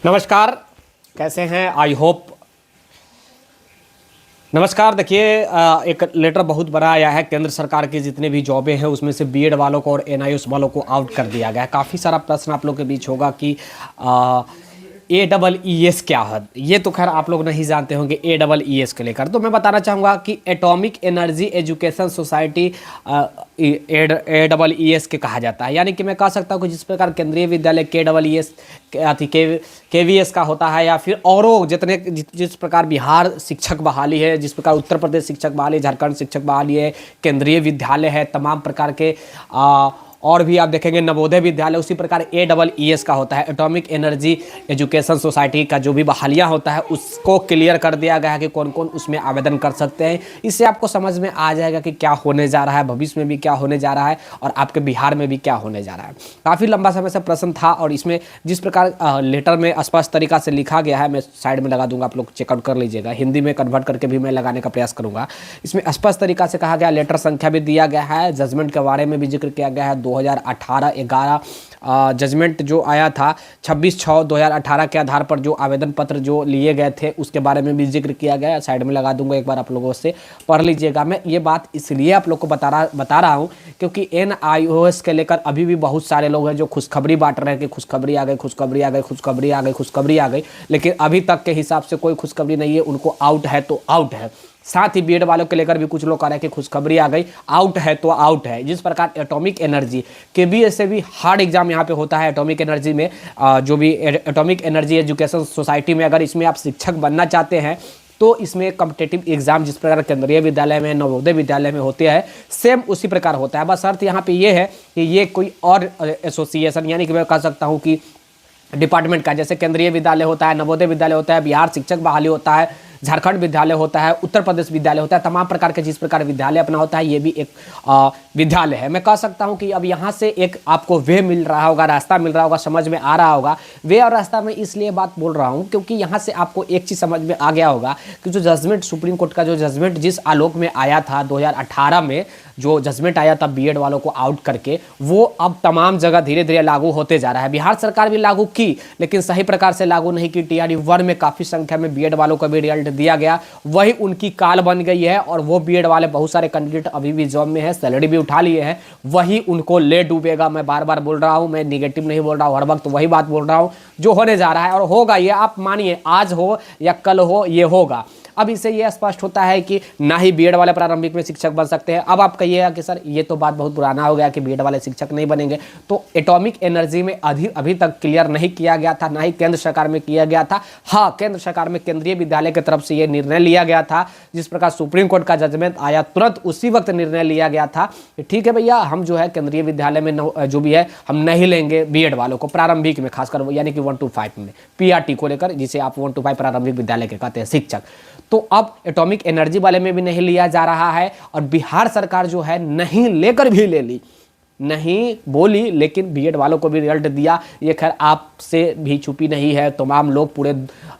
नमस्कार, कैसे हैं? I hope. नमस्कार। देखिए, एक लेटर बहुत बड़ा आया है। केंद्र सरकार की जितने भी जॉबें हैं उसमें से बीएड वालों को और एनआईओएस वालों को आउट कर दिया गया है। काफ़ी सारा प्रश्न आप लोग के बीच होगा कि AEES क्या है। ये तो खैर आप लोग नहीं जानते होंगे AEES के लेकर। तो मैं बताना चाहूँगा कि atomic energy education society AEES के कहा जाता है। यानी कि मैं कह सकता हूँ कि जिस प्रकार केंद्रीय विद्यालय KVS का होता है, या फिर औरों जितने जिस प्रकार बिहार शिक्षक बहाली है, जिस प्रकार उत्तर प्रदेश शिक्षक बहाली, झारखंड शिक्षक बहाली है, केंद्रीय विद्यालय है, तमाम प्रकार के और भी आप देखेंगे नवोदय विद्यालय, उसी प्रकार AEES का होता है। एटॉमिक एनर्जी एजुकेशन सोसाइटी का जो भी बहालियाँ होता है उसको क्लियर कर दिया गया है कि कौन कौन उसमें आवेदन कर सकते हैं। इससे आपको समझ में आ जाएगा कि क्या होने जा रहा है, भविष्य में भी क्या होने जा रहा है और आपके बिहार में भी क्या होने जा रहा है। काफ़ी लंबा समय से प्रश्न था और इसमें जिस प्रकार लेटर में स्पष्ट तरीका से लिखा गया है, मैं साइड में लगा दूंगा, आप लोग चेकआउट कर लीजिएगा। हिंदी में कन्वर्ट करके भी मैं लगाने का प्रयास करूंगा। इसमें स्पष्ट तरीका से कहा गया, लेटर संख्या भी दिया गया है, जजमेंट के बारे में भी जिक्र किया गया है। 2018-11 जजमेंट जो आया था 26/6/2018 के आधार पर जो आवेदन पत्र जो लिए गए थे उसके बारे में भी जिक्र किया गया है। साइड में लगा दूंगा, एक बार आप लोगों से पढ़ लीजिएगा। मैं ये बात इसलिए आप लोग को बता रहा हूँ क्योंकि एनआईओएस के लेकर अभी भी बहुत सारे लोग हैं जो खुशखबरी बांट रहे हैं कि खुशखबरी आ गई, खुशखबरी आ गई, खुशखबरी आ गई, खुशखबरी आ गई, लेकिन अभी तक के हिसाब से कोई खुशखबरी नहीं है। उनको आउट है तो आउट है। साथ ही बीएड वालों के लेकर भी कुछ लोग कह रहे हैं कि खुशखबरी आ गई, आउट है तो आउट है। जिस प्रकार एटॉमिक एनर्जी KBS से भी हार्ड एग्जाम यहाँ पे होता है। एटॉमिक एनर्जी में जो भी एटॉमिक एनर्जी एजुकेशन सोसाइटी में अगर इसमें आप शिक्षक बनना चाहते हैं तो इसमें कॉम्पिटिटिव एग्जाम जिस प्रकार केंद्रीय विद्यालय में, नवोदय विद्यालय में होते हैं, सेम उसी प्रकार होता है। बस अर्थ यहाँ पे ये है कि ये कोई और एसोसिएशन, यानी कि मैं कह सकता हूँ कि डिपार्टमेंट का, जैसे केंद्रीय विद्यालय होता है, नवोदय विद्यालय होता है, बिहार शिक्षक बहाली होता है, झारखंड विद्यालय होता है, उत्तर प्रदेश विद्यालय होता है, तमाम प्रकार के जिस प्रकार विद्यालय अपना होता है, ये भी एक विद्यालय है। मैं कह सकता हूं कि अब यहाँ से एक आपको वे मिल रहा होगा, रास्ता मिल रहा होगा, समझ में आ रहा होगा। वे और रास्ता में इसलिए बात बोल रहा हूँ क्योंकि यहाँ से आपको एक चीज़ समझ में आ गया होगा कि जो जजमेंट, सुप्रीम कोर्ट का जो जजमेंट जिस आलोक में आया था 2018 में, जो जजमेंट आया था बीएड वालों को आउट करके, वो अब तमाम जगह धीरे धीरे लागू होते जा रहा है। बिहार सरकार भी लागू की लेकिन सही प्रकार से लागू नहीं की। TRE 1 में काफ़ी संख्या में बीएड वालों को भी रिजल्ट दिया गया, वही उनकी काल बन गई है और वो बीएड वाले बहुत सारे कैंडिडेट अभी भी जॉब में है, सैलरी भी उठा लिए हैं, वही उनको ले डूबेगा। मैं बार बार बोल रहा हूँ, मैं निगेटिव नहीं बोल रहा हूँ, हर वक्त वही बात बोल रहा हूँ जो होने जा रहा है और होगा। ये आप मानिए, आज हो या कल हो, ये होगा। अब इससे ये स्पष्ट होता है कि ना ही बीएड वाले प्रारंभिक में शिक्षक बन सकते हैं। अब आप कहिएगा कि सर ये तो बात बहुत पुराना हो गया कि बीएड वाले शिक्षक नहीं बनेंगे। तो एटॉमिक एनर्जी में अभी तक क्लियर नहीं किया गया था, ना ही केंद्र सरकार में किया गया था। हाँ, केंद्र सरकार में केंद्रीय विद्यालय की तरफ से ये निर्णय लिया गया था। जिस प्रकार सुप्रीम कोर्ट का जजमेंट आया तुरंत उसी वक्त निर्णय लिया गया था कि ठीक है भैया, हम जो है केंद्रीय विद्यालय में जो भी है हम नहीं लेंगे बीएड वालों को प्रारंभिक में, खासकर यानी कि 1 to 5 में, PRT को लेकर, जिसे आप 1 to 5 प्रारंभिक विद्यालय के कहते हैं शिक्षक। तो अब एटॉमिक एनर्जी वाले में भी नहीं लिया जा रहा है और बिहार सरकार जो है नहीं लेकर भी ले ली, नहीं बोली लेकिन बीएड वालों को भी रिजल्ट दिया। ये खैर आपसे भी छुपी नहीं है, तमाम लोग पूरे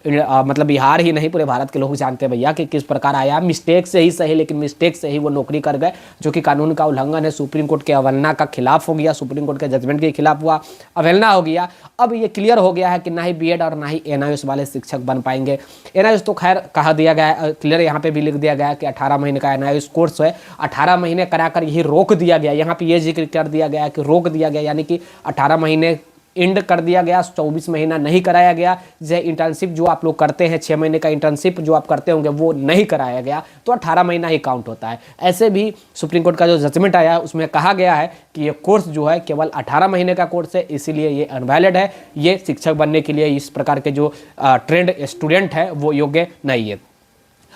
मतलब बिहार ही नहीं पूरे भारत के लोग जानते हैं भैया कि किस प्रकार आया। मिस्टेक से ही सही, लेकिन मिस्टेक से ही वो नौकरी कर गए, जो कि कानून का उल्लंघन है। सुप्रीम कोर्ट के अवहेलना का खिलाफ हो गया, सुप्रीम कोर्ट के जजमेंट के खिलाफ हुआ, अवहेलना हो गया। अब ये क्लियर हो गया है कि ना ही बीएड और ना ही एनआईओएस वाले शिक्षक बन पाएंगे। एनआईओएस तो खैर कहा दिया गया है, क्लियर यहाँ पे भी लिख दिया गया है कि 18 महीने का एनआईओएस कोर्स है, 18 महीने कराकर यही रोक दिया गया। यहाँ पे ये जिक्र कर दिया गया कि रोक दिया गया, यानी कि 18 महीने एंड कर दिया गया, 24 महीना नहीं कराया गया। जैसे इंटर्नशिप जो आप लोग करते हैं, 6 महीने का इंटर्नशिप जो आप करते होंगे वो नहीं कराया गया, तो 18 महीना ही काउंट होता है। ऐसे भी सुप्रीम कोर्ट का जो जजमेंट आया है उसमें कहा गया है कि ये कोर्स जो है केवल 18 महीने का कोर्स है, इसीलिए ये अनवैलिड है। ये शिक्षक बनने के लिए इस प्रकार के जो ट्रेंड स्टूडेंट है वो योग्य नहीं है।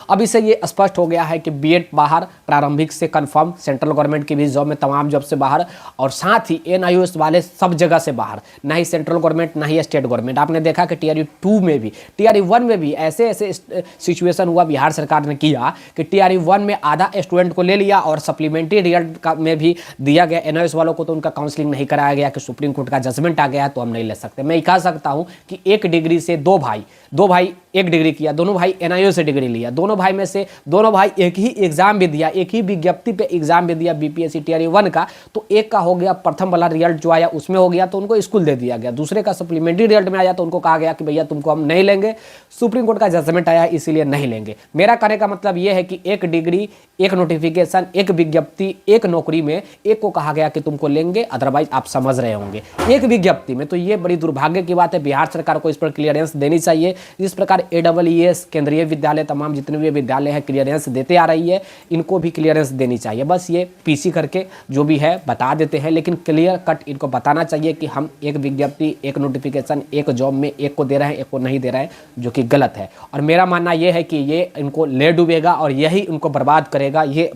अब इससे ये स्पष्ट हो गया है कि बीएड बाहर, प्रारंभिक से कंफर्म, सेंट्रल गवर्नमेंट की भी जॉब में तमाम जॉब से बाहर, और साथ ही एनआईओएस वाले सब जगह से बाहर, ना ही सेंट्रल गवर्नमेंट ना ही स्टेट गवर्नमेंट। आपने देखा कि TRE 2 में भी, TRE 1 में भी ऐसे ऐसे सिचुएशन हुआ बिहार सरकार ने किया कि TRE 1 में आधा स्टूडेंट को ले लिया और सप्लीमेंट्री रिजल्ट में भी दिया गया एनआईओएस वालों को, तो उनका काउंसलिंग नहीं कराया गया कि सुप्रीम कोर्ट का जजमेंट आ गया तो हम नहीं ले सकते। मैं कह सकता हूँ कि एक डिग्री से दो भाई एक डिग्री किया, दोनों भाई एनआईओ से डिग्री लिया, दोनों दोनों भाई में से दोनों भाई एक ही एग्जाम भी दिया, एक ही विज्ञप्ति पे एग्जाम भी दिया बीपीएससी टीआरई 1 का, तो एक का हो गया, प्रथम वाला रिजल्ट जो आया उसमें हो गया तो उनको स्कूल दे दिया गया, दूसरे का सप्लीमेंट्री रिजल्ट में आया तो उनको कहा गया कि भैया तुमको हम नहीं लेंगे, सुप्रीम कोर्ट का जजमेंट आया इसीलिए नहीं लेंगे। मेरा कहने का मतलब यह है कि एक डिग्री, एक नोटिफिकेशन, एक विज्ञप्ति, एक नौकरी में एक को कहा गया कि तुमको लेंगे, अदरवाइज आप समझ रहे होंगे एक विज्ञप्ति में। तो ये बड़ी दुर्भाग्य की बात है, बिहार सरकार को इस पर क्लियरेंस देनी चाहिए। जिस प्रकार AEES केंद्रीय विद्यालय, तमाम जितने भी विद्यालय हैं क्लियरेंस देते आ रही है, इनको भी क्लियरेंस देनी चाहिए। बस ये पीसी करके जो भी है बता देते हैं, लेकिन क्लियर कट इनको बताना चाहिए कि हम एक विज्ञप्ति, एक नोटिफिकेशन, एक जॉब में एक को दे रहे हैं, एक को नहीं दे रहे हैं, जो कि गलत है। और मेरा मानना यह है कि ये इनको ले डूबेगा और यही उनको बर्बाद करेगा। ये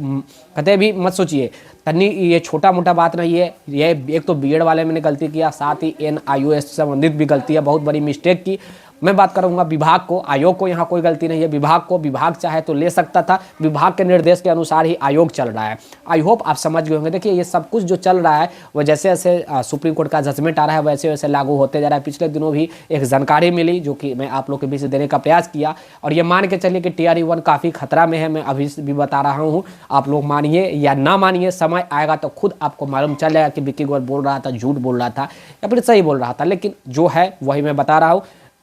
कतई भी मत सोचिए, तन्नी ये छोटा मोटा बात नहीं है। ये एक तो बीएड वाले मैंने गलती किया, साथ ही NIOS से संबंधित भी गलती है, बहुत बड़ी मिस्टेक की। मैं बात करूंगा विभाग को, आयोग को यहाँ कोई गलती नहीं है। विभाग को, विभाग चाहे तो ले सकता था, विभाग के निर्देश के अनुसार ही आयोग चल रहा है। आई होप आप समझ गए होंगे। देखिए ये सब कुछ जो चल रहा है वो जैसे जैसे सुप्रीम कोर्ट का जजमेंट आ रहा है वैसे वैसे लागू होते जा रहा है। पिछले दिनों भी एक जानकारी मिली जो कि मैं आप लोग के बीच देने का प्रयास किया, और ये मान के चलिए कि TRE 1 काफ़ी खतरा में है। मैं अभी भी बता रहा हूँ, आप लोग मानिए या ना मानिए, समय आएगा तो खुद आपको मालूम चल जाएगा कि विक्की गोयल बोल रहा था, झूठ बोल रहा था या फिर सही बोल रहा था। लेकिन जो है वही मैं बता रहा हूँ,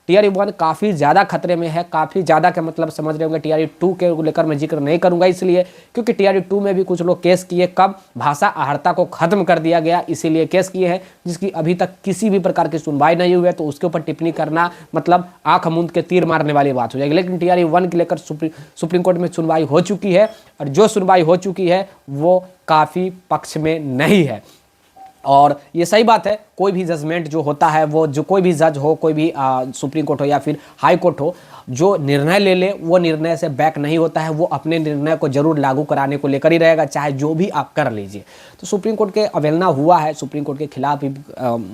TRE 1 काफ़ी ज़्यादा खतरे में है। काफ़ी ज़्यादा का मतलब समझ रहे होंगे। TRE 2 के लेकर मैं जिक्र नहीं करूंगा इसलिए क्योंकि TRE 2 में भी कुछ लोग केस किए, कब भाषा आहर्ता को खत्म कर दिया गया इसीलिए केस किए हैं, जिसकी अभी तक किसी भी प्रकार की सुनवाई नहीं हुई है। तो उसके ऊपर टिप्पणी करना मतलब आंख मूंद के तीर मारने वाली बात हो जाएगी। लेकिन TRE 1 के लेकर सुप्रीम कोर्ट में सुनवाई हो चुकी है, और जो सुनवाई हो चुकी है वो काफ़ी पक्ष में नहीं है। और ये सही बात है, कोई भी जजमेंट जो होता है वो जो कोई भी जज हो, कोई भी सुप्रीम कोर्ट हो या फिर हाई कोर्ट हो, जो निर्णय ले ले वो निर्णय से बैक नहीं होता है। वो अपने निर्णय को जरूर लागू कराने को लेकर ही रहेगा, चाहे जो भी आप कर लीजिए। तो सुप्रीम कोर्ट के अवहेलना हुआ है, सुप्रीम कोर्ट के खिलाफ भी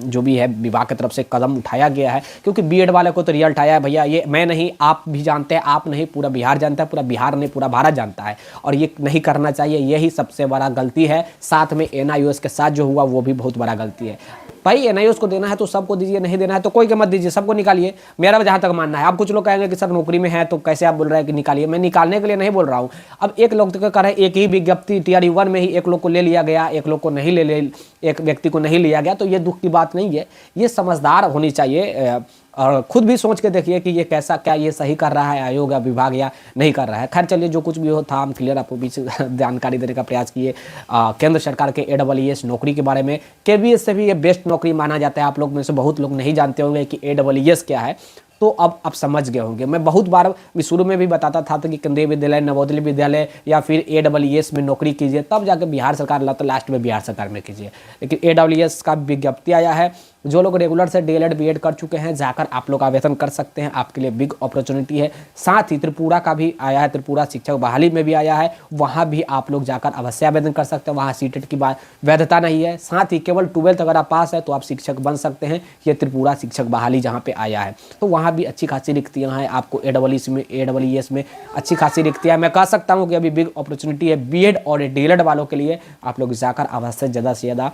जो भी है विभाग की तरफ से कदम उठाया गया है। क्योंकि बीएड वाले को तो रिजल्ट आया है भैया, ये मैं नहीं, आप भी जानते हैं, आप नहीं पूरा बिहार जानता है, पूरा बिहार नहीं पूरा भारत जानता है, और ये नहीं करना चाहिए। यही सबसे बड़ा गलती है। साथ में NIOS के साथ जो हुआ वो भी बहुत बड़ा गलती है। भाई NIOS को देना है तो सबको दीजिए, नहीं देना है तो कोई के मत दीजिए, सबको निकालिए। मेरा जहाँ तक मानना है। आप कुछ लोग कहेंगे कि सर नौकरी में है तो कैसे आप बोल रहे हैं कि निकालिए। मैं निकालने के लिए नहीं बोल रहा हूँ। अब एक लोग तो कह रहे हैं एक ही विज्ञप्ति TRE 1 में ही एक लोग को ले लिया गया, एक लोग को नहीं ले एक व्यक्ति को नहीं लिया गया, तो ये दुख की बात नहीं है। ये समझदार होनी चाहिए, और खुद भी सोच के देखिए कि ये कैसा, क्या ये सही कर रहा है आयोग या विभाग या नहीं कर रहा है। खैर चलिए, जो कुछ भी हो था हम क्लियर आपको बीच जानकारी देने का प्रयास किए। केंद्र सरकार के AEES नौकरी के बारे में, KVS से भी ये बेस्ट नौकरी माना जाता है। आप लोग में से बहुत लोग नहीं जानते होंगे कि AEES क्या है, तो अब आप समझ गए होंगे। मैं बहुत बार शुरू में भी बताता था कि केंद्रीय विद्यालय, नवोदय विद्यालय या फिर AEES में नौकरी कीजिए, तब जाकर बिहार सरकार, तो लास्ट में बिहार सरकार में कीजिए। लेकिन AEES का विज्ञप्ति आया है। जो लोग रेगुलर से DLED BEd कर चुके हैं, जाकर आप लोग आवेदन कर सकते हैं, आपके लिए बिग अपॉर्चुनिटी है। साथ ही त्रिपुरा का भी आया है, त्रिपुरा शिक्षक बहाली में भी आया है, वहाँ भी आप लोग जाकर अवश्य आवेदन कर सकते हैं। वहाँ CTET की वैधता नहीं है। साथ ही केवल 12th अगर आप पास है तो आप शिक्षक बन सकते हैं। ये त्रिपुरा शिक्षक बहाली जहाँ पे आया है, तो वहाँ भी अच्छी खासी रिक्तियाँ हैं। आपको AEES में अच्छी खासी रिक्तियाँ, मैं कह सकता हूँ कि अभी बिग अपॉर्चुनिटी है BEd और DLED वालों के लिए। आप लोग जाकर अवश्य ज़्यादा से ज़्यादा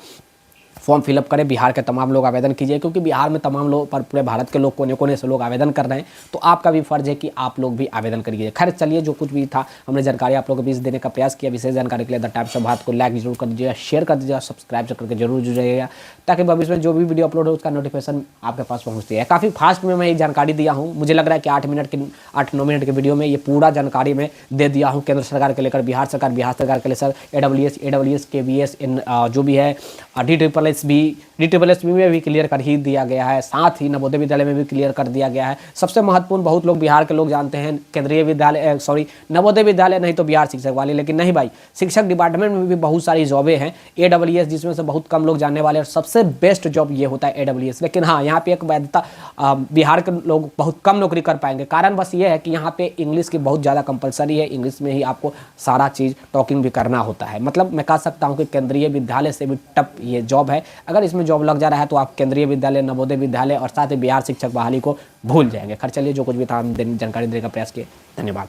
फॉर्म फिलअप करें। बिहार के तमाम लोग आवेदन कीजिए, क्योंकि बिहार में तमाम लोग पर पूरे भारत के लोग कोने कोने से लोग आवेदन कर रहे हैं, तो आपका भी फर्ज है कि आप लोग भी आवेदन करिए। खैर चलिए, जो कुछ भी था हमने जानकारी आप लोगों के बीच देने का प्रयास किया। विशेष जानकारी के लिए द टाइम्स ऑफ भारत को लाइक जरूर कर दीजिएगा, शेयर कर दीजिएगा, सब्सक्राइब करके जरूर जुड़िएगा, ताकि भविष्य में जो भी वीडियो अपलोड हो उसका नोटिफिकेशन आपके पास पहुँचती है। काफ़ी फास्ट में मैं ये जानकारी दिया हूँ। मुझे लग रहा है कि 8-9 मिनट के वीडियो में ये पूरा जानकारी मैं दे दिया हूँ। केंद्र सरकार के लेकर बिहार सरकार के लेकर AEES KVS जो भी है DSSS में भी क्लियर कर ही दिया गया है। साथ ही नवोदय विद्यालय में भी क्लियर कर दिया गया है। सबसे महत्वपूर्ण, बहुत लोग बिहार के लोग जानते हैं केंद्रीय विद्यालय, नवोदय विद्यालय नहीं तो बिहार शिक्षक वाले, लेकिन नहीं भाई, शिक्षक डिपार्टमेंट में भी बहुत सारी जॉबें हैं। AEES जिसमें से बहुत कम लोग जानने वाले, और सबसे बेस्ट जॉब ये होता है AEES। लेकिन हाँ, यहाँ पे एक वैधता, बिहार के लोग बहुत कम नौकरी कर पाएंगे। कारण बस ये है कि यहाँ पे इंग्लिश की बहुत ज़्यादा कंपलसरी है। इंग्लिश में ही आपको सारा चीज़ टॉकिंग भी करना होता है। मतलब मैं कह सकता हूँ कि केंद्रीय विद्यालय से भी टफ ये जॉब है। अगर इसमें जॉब लग जा रहा है तो आप केंद्रीय विद्यालय, नवोदय विद्यालय और साथ ही बिहार शिक्षक बहाली को भूल जाएंगे। खैर चलिए, जो कुछ भी था हम जानकारी देने का प्रयास किए। धन्यवाद।